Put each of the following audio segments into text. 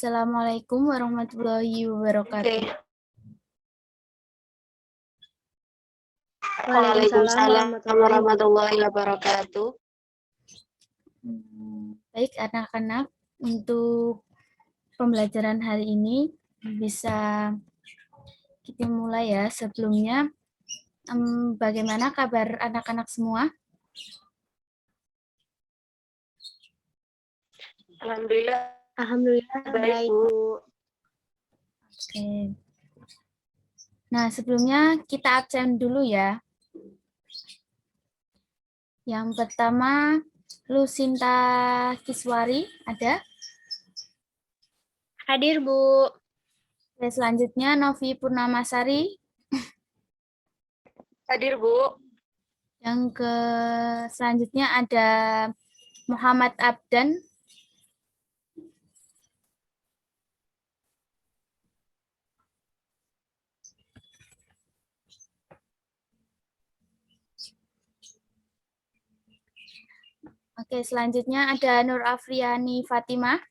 Assalamualaikum warahmatullahi wabarakatuh. Oke. Waalaikumsalam warahmatullahi wabarakatuh. Baik anak-anak, untuk pembelajaran hari ini bisa kita mulai ya. Sebelumnya, bagaimana kabar anak-anak semua? Alhamdulillah baik, Bu. Oke. Nah, sebelumnya kita absen dulu ya. Yang pertama, Lucinta Kiswari, ada? Hadir, Bu. Selanjutnya, Novi Purnamasari. Hadir, Bu. Yang selanjutnya ada Muhammad Abdan. Oke, selanjutnya ada Nur Afriani Fatimah.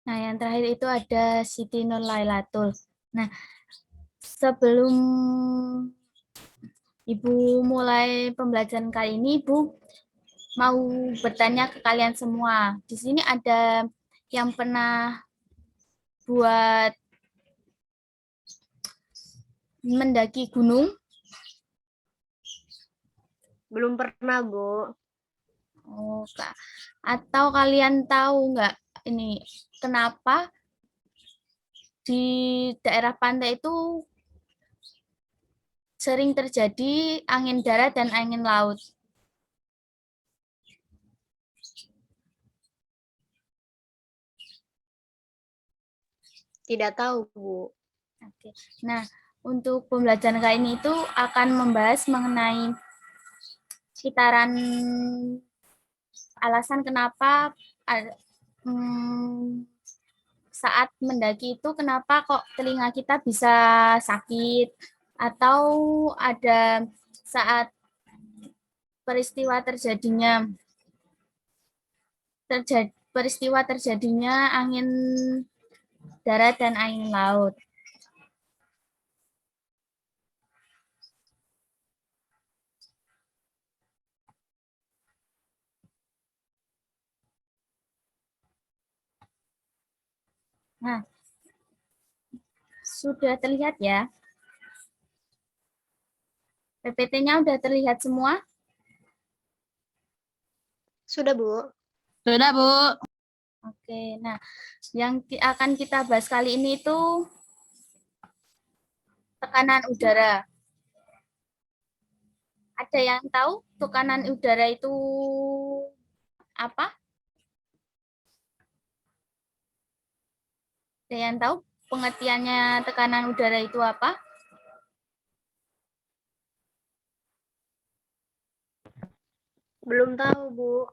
Nah, yang terakhir itu ada Siti Nur Lailatul. Nah, sebelum Ibu mulai pembelajaran kali ini, Ibu mau bertanya ke kalian semua. Di sini ada yang pernah buat mendaki gunung? Belum pernah, Bu. Oh, Kak. Atau kalian tahu nggak ini kenapa di daerah pantai itu sering terjadi angin darat dan angin laut? Tidak tahu, Bu. Oke. Nah, untuk pembelajaran kali ini itu akan membahas mengenai sekitaran alasan kenapa saat mendaki itu kenapa kok telinga kita bisa sakit, atau ada saat peristiwa terjadinya angin darat dan angin laut. Nah, sudah terlihat ya? PPT-nya udah terlihat semua? Sudah, Bu. Sudah, Bu. Oke, nah yang akan kita bahas kali ini itu tekanan udara. Ada yang tahu tekanan udara itu apa? Ada yang tahu pengertiannya tekanan udara itu apa? Belum tahu, Bu.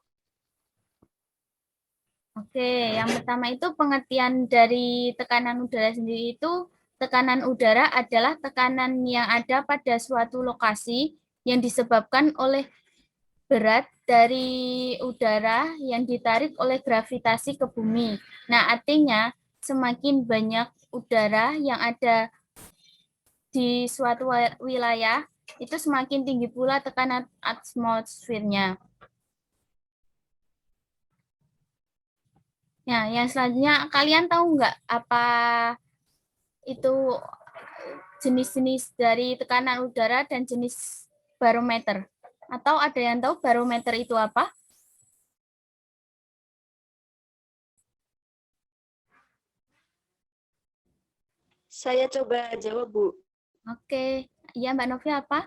Oke, yang pertama itu pengertian dari tekanan udara sendiri itu, tekanan udara adalah tekanan yang ada pada suatu lokasi yang disebabkan oleh berat dari udara yang ditarik oleh gravitasi ke bumi. Nah, artinya semakin banyak udara yang ada di suatu wilayah, itu semakin tinggi pula tekanan atmosfernya. Nah, yang selanjutnya, kalian tahu nggak apa itu jenis-jenis dari tekanan udara dan jenis barometer? Atau ada yang tahu barometer itu apa? Saya coba jawab, Bu. Oke, iya Mbak Novi apa?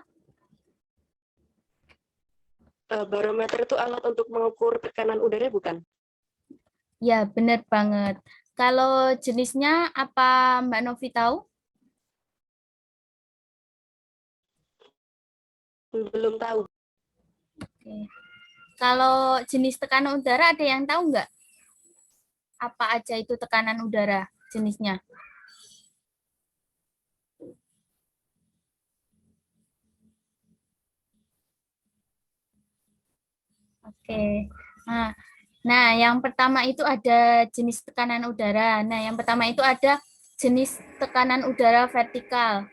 Barometer itu alat untuk mengukur tekanan udara, bukan? Ya, benar banget. Kalau jenisnya apa Mbak Novi tahu? Belum tahu. Oke. Kalau jenis tekanan udara ada yang tahu nggak? Apa aja itu tekanan udara jenisnya? Oke. Nah, yang pertama itu ada jenis tekanan udara. Nah, yang pertama itu ada jenis tekanan udara vertikal.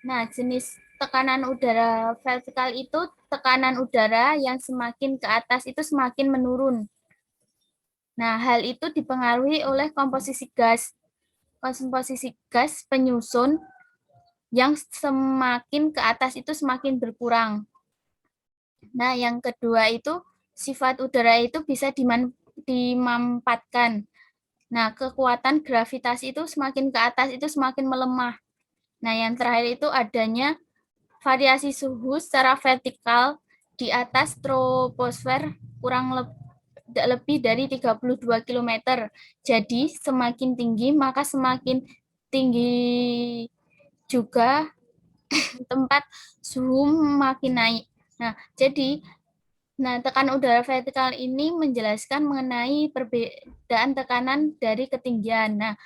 Nah, jenis tekanan udara vertikal itu tekanan udara yang semakin ke atas itu semakin menurun. Nah, hal itu dipengaruhi oleh komposisi gas. Komposisi gas penyusun yang semakin ke atas itu semakin berkurang. Nah, yang kedua itu sifat udara itu bisa dimanfaatkan. Nah, kekuatan gravitasi itu semakin ke atas itu semakin melemah. Nah, yang terakhir itu adanya variasi suhu secara vertikal di atas troposfer kurang lebih dari 32 km. Jadi, semakin tinggi maka semakin tinggi juga tempat suhu makin naik. Nah, jadi tekanan udara vertikal ini menjelaskan mengenai perbedaan tekanan dari ketinggian. Nah,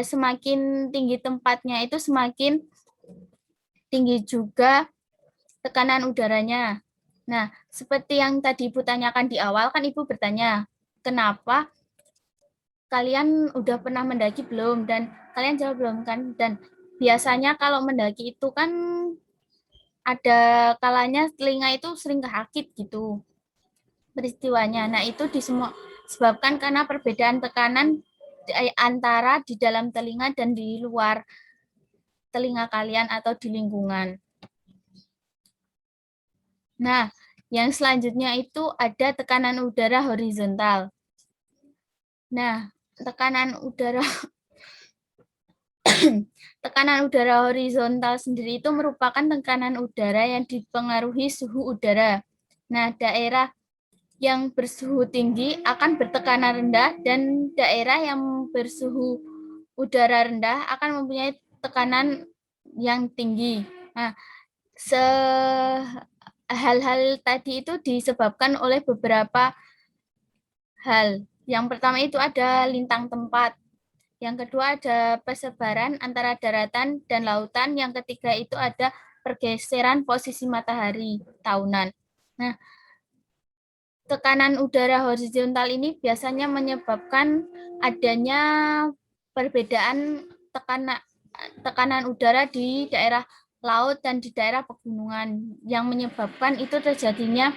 semakin tinggi tempatnya itu semakin tinggi juga tekanan udaranya. Nah, seperti yang tadi Ibu tanyakan di awal, kan Ibu bertanya, kenapa kalian udah pernah mendaki belum? Dan kalian jawab belum kan? Dan biasanya kalau mendaki itu kan ada kalanya telinga itu sering kehakit gitu peristiwanya. Nah, itu disebabkan karena perbedaan tekanan antara di dalam telinga dan di luar telinga kalian atau di lingkungan. Nah, yang selanjutnya itu ada tekanan udara horizontal. Nah, tekanan udara tekanan udara horizontal sendiri itu merupakan tekanan udara yang dipengaruhi suhu udara. Nah, daerah yang bersuhu tinggi akan bertekanan rendah dan daerah yang bersuhu udara rendah akan mempunyai tekanan yang tinggi. Nah, hal-hal tadi itu disebabkan oleh beberapa hal. Yang pertama itu ada lintang tempat. Yang kedua ada persebaran antara daratan dan lautan. Yang ketiga itu ada pergeseran posisi matahari tahunan. Nah, tekanan udara horizontal ini biasanya menyebabkan adanya perbedaan tekanan udara di daerah laut dan di daerah pegunungan yang menyebabkan itu terjadinya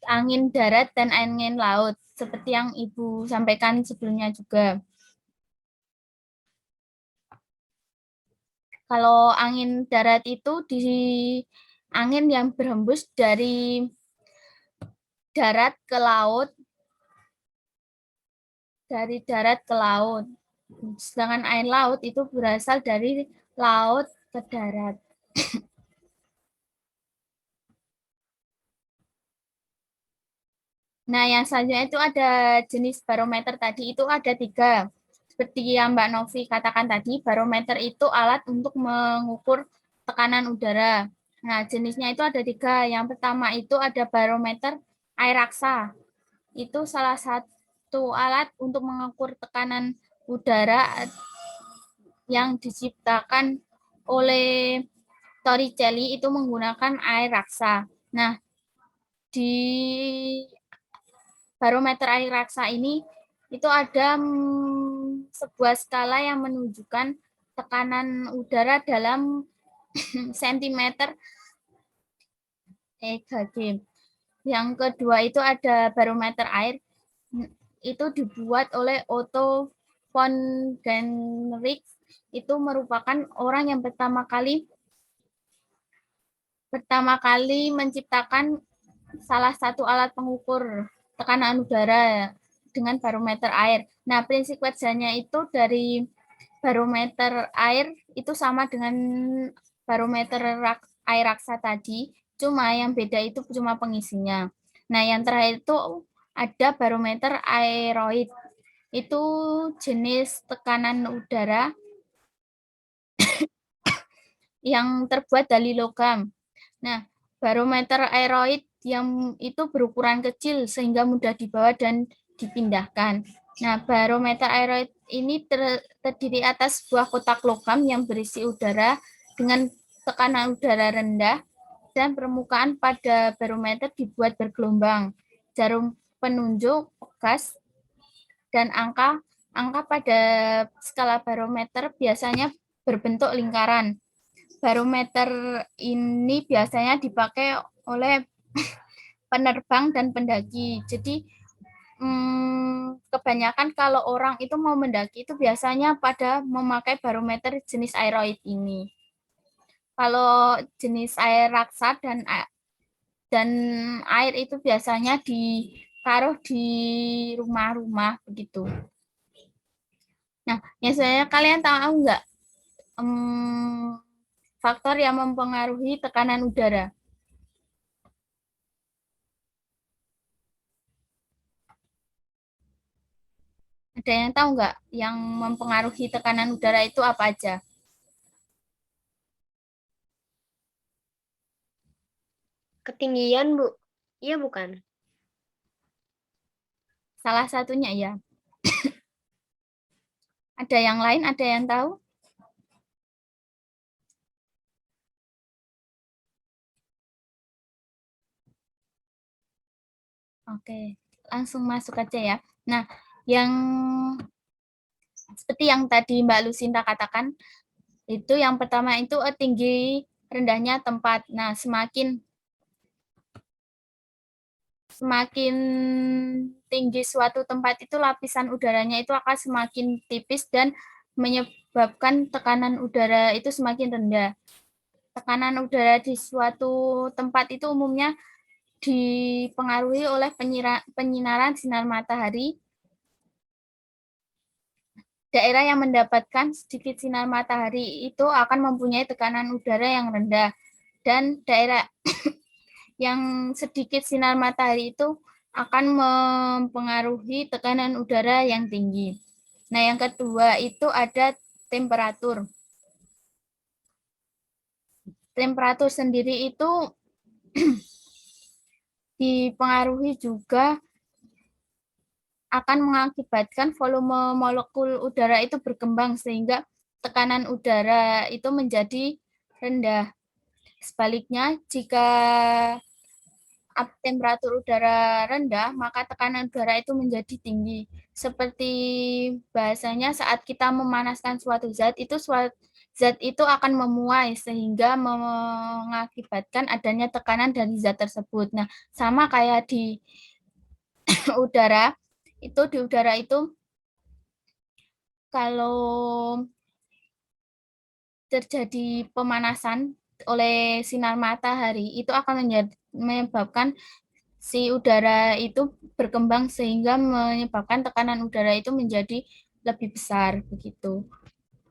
angin darat dan angin laut seperti yang Ibu sampaikan sebelumnya juga. Kalau angin darat itu angin yang berhembus dari darat ke laut, dari darat ke laut. Sedangkan air laut itu berasal dari laut ke darat. Nah, yang selanjutnya itu ada jenis barometer tadi, itu ada 3. Seperti yang Mbak Novi katakan tadi, barometer itu alat untuk mengukur tekanan udara. Nah, jenisnya itu ada 3. Yang pertama itu ada barometer air raksa. Itu salah satu alat untuk mengukur tekanan udara yang diciptakan oleh Torricelli itu menggunakan air raksa. Nah, di barometer air raksa ini itu ada sebuah skala yang menunjukkan tekanan udara dalam sentimeter Hg. Yang kedua itu ada barometer air, itu dibuat oleh Otto von Guericke. Itu merupakan orang yang pertama kali menciptakan salah satu alat pengukur tekanan udara dengan barometer air. Nah, prinsip kerjanya itu dari barometer air itu sama dengan barometer air raksa tadi, cuma yang beda itu cuma pengisinya. Nah, yang terakhir itu ada barometer aeroid. Itu jenis tekanan udara yang terbuat dari logam. Nah, barometer aeroid yang itu berukuran kecil sehingga mudah dibawa dan dipindahkan. Nah, barometer aeroid ini terdiri atas sebuah kotak logam yang berisi udara dengan tekanan udara rendah dan permukaan pada barometer dibuat bergelombang. Jarum penunjuk, gas, dan angka pada skala barometer biasanya berbentuk lingkaran. Barometer ini biasanya dipakai oleh penerbang dan pendaki. Jadi kebanyakan kalau orang itu mau mendaki itu biasanya pada memakai barometer jenis aeroid ini. Kalau jenis air raksa dan air itu biasanya ditaruh di rumah-rumah begitu. Nah, biasanya kalian tahu nggak faktor yang mempengaruhi tekanan udara? Ada yang tahu nggak yang mempengaruhi tekanan udara itu apa aja? Ketinggian, Bu. Iya bukan? Salah satunya ya. Ada yang lain, ada yang tahu? Oke, langsung masuk aja ya. Nah, yang seperti yang tadi Mbak Lucinta katakan, itu yang pertama itu tinggi rendahnya tempat. Nah, semakin tinggi suatu tempat itu lapisan udaranya itu akan semakin tipis dan menyebabkan tekanan udara itu semakin rendah. Tekanan udara di suatu tempat itu umumnya dipengaruhi oleh penyinaran sinar matahari. Daerah yang mendapatkan sedikit sinar matahari itu akan mempunyai tekanan udara yang rendah. Dan daerah yang sedikit sinar matahari itu akan mempengaruhi tekanan udara yang tinggi. Nah, yang kedua itu ada temperatur. Temperatur sendiri itu dipengaruhi juga akan mengakibatkan volume molekul udara itu berkembang sehingga tekanan udara itu menjadi rendah. Sebaliknya, jika temperatur udara rendah, maka tekanan udara itu menjadi tinggi. Seperti bahasanya saat kita memanaskan suatu zat itu akan memuai sehingga mengakibatkan adanya tekanan dari zat tersebut. Nah, sama kayak di udara, di udara itu kalau terjadi pemanasan oleh sinar matahari itu akan menyebabkan si udara itu berkembang sehingga menyebabkan tekanan udara itu menjadi lebih besar begitu.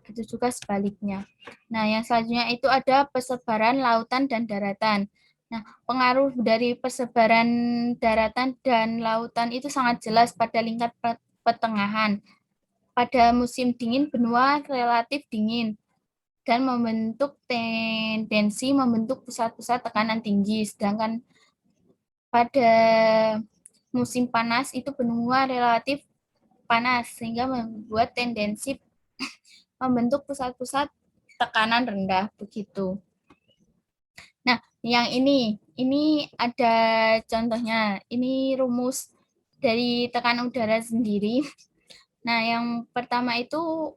Itu juga sebaliknya. Nah, yang selanjutnya itu ada persebaran lautan dan daratan. Nah, pengaruh dari persebaran daratan dan lautan itu sangat jelas pada lingkar pertengahan. Pada musim dingin, benua relatif dingin dan membentuk tendensi membentuk pusat-pusat tekanan tinggi. Sedangkan pada musim panas itu benua relatif panas sehingga membuat tendensi membentuk pusat-pusat tekanan rendah begitu. Nah, yang ini ada contohnya. Ini rumus dari tekanan udara sendiri. Nah, yang pertama itu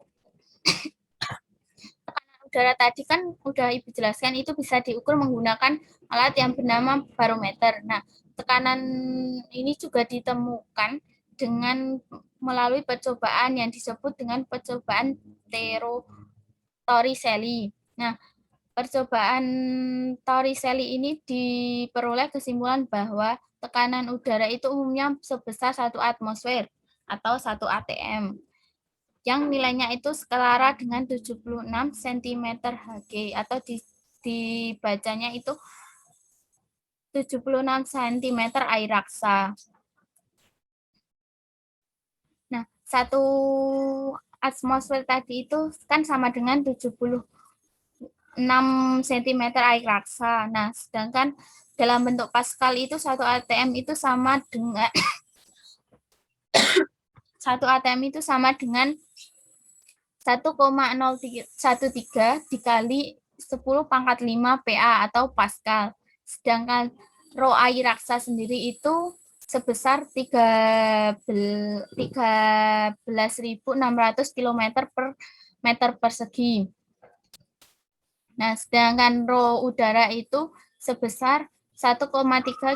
tekanan udara tadi kan udah Ibu jelaskan itu bisa diukur menggunakan alat yang bernama barometer. Nah, tekanan ini juga ditemukan dengan melalui percobaan yang disebut dengan percobaan Torricelli. Nah, percobaan Torricelli ini diperoleh kesimpulan bahwa tekanan udara itu umumnya sebesar 1 atmosfer atau 1 atm yang nilainya itu setara dengan 76 cm Hg atau dibacanya itu 76 cm air raksa. Nah, 1 atmosfer tadi itu kan sama dengan 76 cm air raksa. Nah, sedangkan dalam bentuk Pascal itu 1 atm itu sama dengan 1 atm itu sama dengan 1,013 dikali 10⁵ PA atau Pascal. Sedangkan rho air raksa sendiri itu sebesar 13.600 km per meter persegi. Nah, sedangkan rho udara itu sebesar 1,3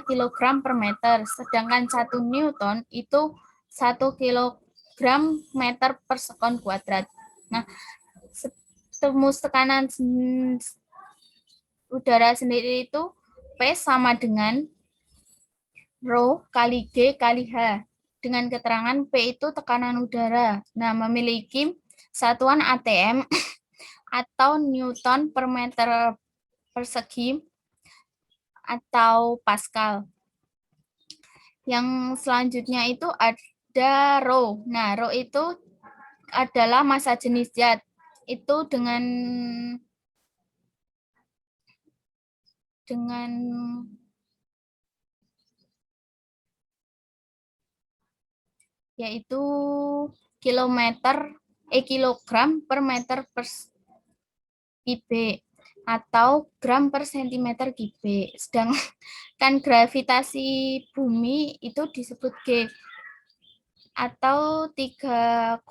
kg per meter, sedangkan 1 Newton itu 1 kg meter per sekon kuadrat. Nah, rumus tekanan udara sendiri itu P sama dengan rho kali G kali H. Dengan keterangan P itu tekanan udara. Nah, memiliki satuan ATM atau Newton per meter persegi atau Pascal. Yang selanjutnya itu ada rho. Nah, rho itu adalah massa jenis zat. Itu dengan yaitu kilogram per meter per kubik atau gram per sentimeter kubik. Sedangkan gravitasi bumi itu disebut G atau 3,8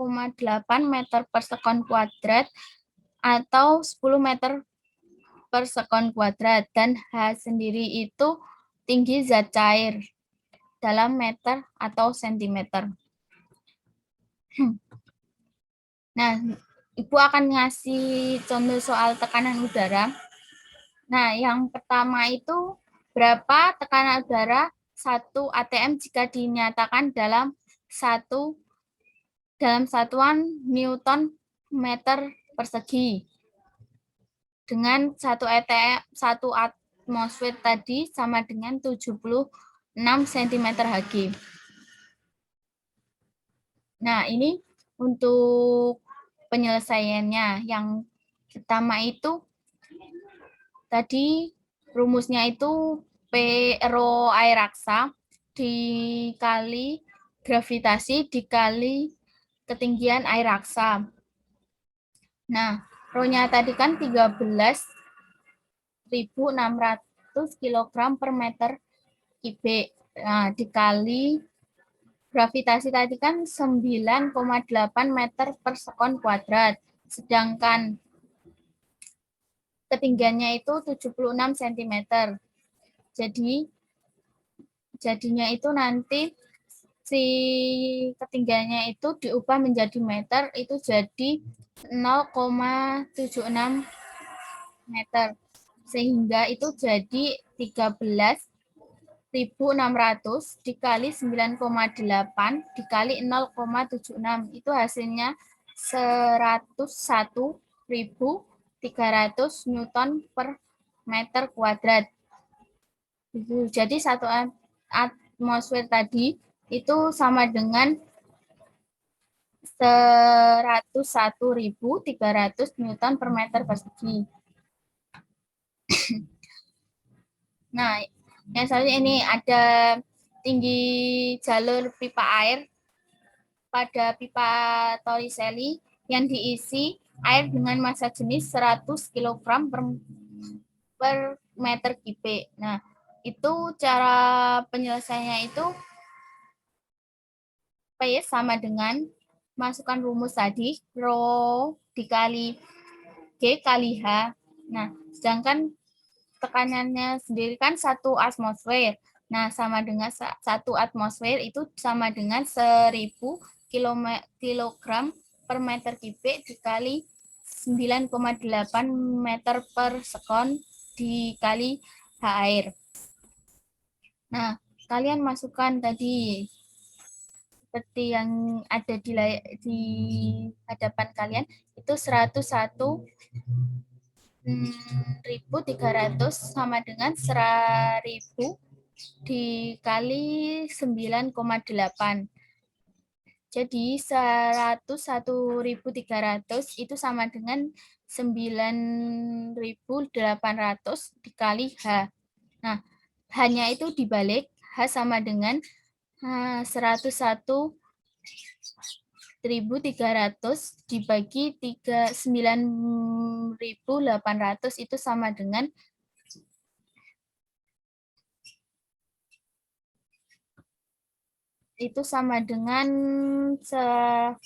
meter per sekon kuadrat atau 10 meter per sekon kuadrat, dan H sendiri itu tinggi zat cair dalam meter atau sentimeter. Nah, Ibu akan ngasih contoh soal tekanan udara. Nah, yang pertama itu berapa tekanan udara 1 atm jika dinyatakan dalam satuan Newton meter persegi. Dengan 1 atmosfer tadi sama dengan 76 cm Hg. Nah, ini untuk penyelesaiannya. Yang pertama itu tadi rumusnya itu P rho air raksa dikali gravitasi dikali ketinggian air raksa. Nah, rho-nya tadi kan 13.600 kg per meter kubik. Nah, dikali gravitasi tadi kan 9,8 meter per sekon kuadrat. Sedangkan ketinggiannya itu 76 cm. Jadinya itu nanti si ketinggiannya itu diubah menjadi meter, itu jadi 0,76 meter. Sehingga itu jadi 13.600 dikali 9,8 dikali 0,76. Itu hasilnya 101.300 Newton per meter kuadrat. Jadi 1 atmosfer tadi itu sama dengan 101.300 Newton per meter persegi. Nah, yang selanjutnya ini ada tinggi jalur pipa air pada pipa Torricelli yang diisi air dengan massa jenis 100 kg per meter kubik. Nah, itu cara penyelesaiannya itu P sama dengan masukkan rumus tadi, rho dikali G kali H. Nah, sedangkan tekanannya sendiri kan 1 atmosfer. Nah, sama dengan 1 atmosfer itu sama dengan 1000 kilogram per meter kubik dikali 9,8 meter per sekon dikali H air. Nah, kalian masukkan tadi seperti yang ada di hadapan kalian itu 101.300 sama dengan 1.000 dikali 9,8. Jadi 101.300 itu sama dengan 9.800 dikali H. Nah, H-nya itu dibalik, H sama dengan 101 4.300 dibagi 9.800 itu sama dengan itu sama dengan 10,3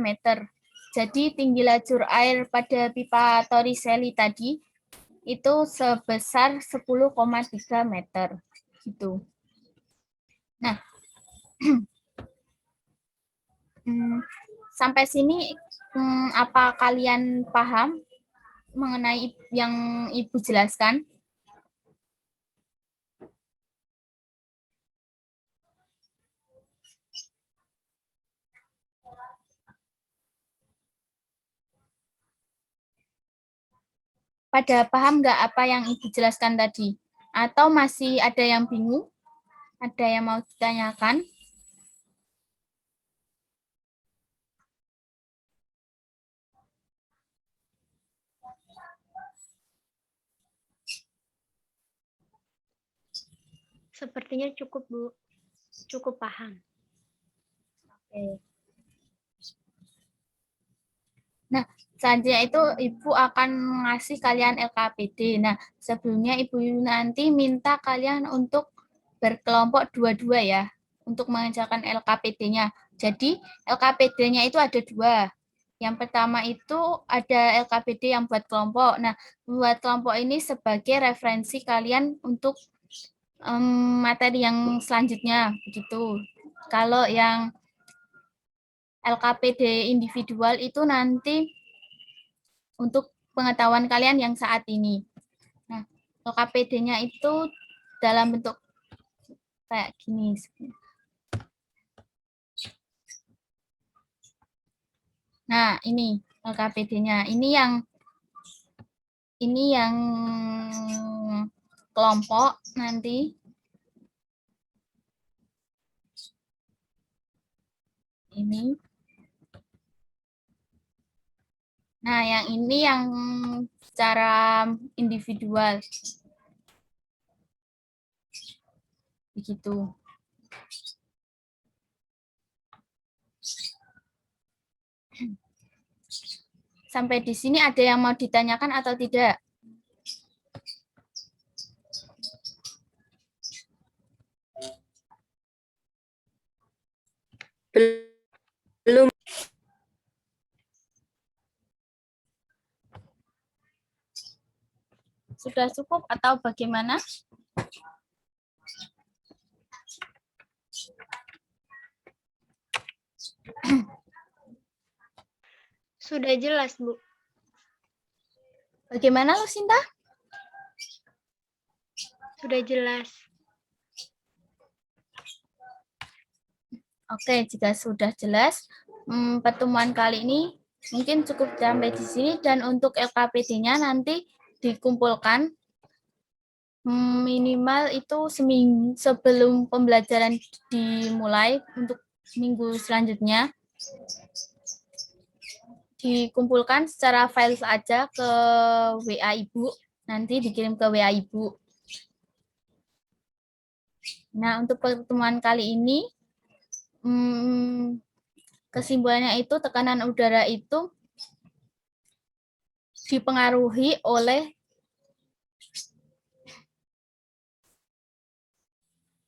meter. Jadi tinggi lajur air pada pipa Torricelli tadi itu sebesar 10,3 meter. Gitu. Nah, sampai sini apa kalian paham mengenai yang Ibu jelaskan? Pada paham nggak apa yang Ibu jelaskan tadi? Atau masih ada yang bingung? Ada yang mau ditanyakan? Sepertinya cukup, Bu. Cukup paham. Oke. Nah, selanjutnya itu Ibu akan ngasih kalian LKPD. Nah, sebelumnya Ibu nanti minta kalian untuk berkelompok dua-dua ya, untuk mengerjakan LKPD-nya. Jadi, LKPD-nya itu ada dua. Yang pertama itu ada LKPD yang buat kelompok. Nah, buat kelompok ini sebagai referensi kalian untuk materi yang selanjutnya, begitu. Kalau yang LKPD individual itu nanti untuk pengetahuan kalian yang saat ini. Nah, LKPD-nya itu dalam bentuk kayak gini. Nah, ini LKPD-nya. Ini yang kelompok nanti. Ini. Nah, yang ini yang secara individual. Begitu. Sampai di sini ada yang mau ditanyakan atau tidak? Belum. Sudah cukup atau bagaimana? Sudah jelas, Bu. Bagaimana, Lucinta? Sudah jelas. Oke, jika sudah jelas, pertemuan kali ini mungkin cukup sampai di sini, dan untuk LKPD-nya nanti dikumpulkan minimal itu seminggu sebelum pembelajaran dimulai untuk minggu selanjutnya. Dikumpulkan secara file saja ke WA Ibu, nanti dikirim ke WA Ibu. Nah, untuk pertemuan kali ini, kesimpulannya itu tekanan udara itu dipengaruhi oleh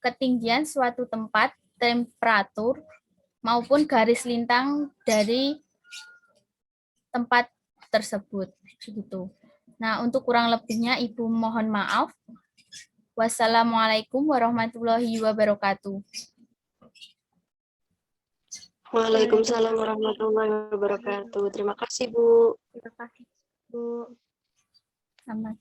ketinggian suatu tempat, temperatur, maupun garis lintang dari tempat tersebut. Begitu. Nah, untuk kurang lebihnya Ibu mohon maaf. Wassalamualaikum warahmatullahi wabarakatuh. Waalaikumsalam warahmatullahi wabarakatuh. Terima kasih, Bu. Terima kasih, Bu. Selamat.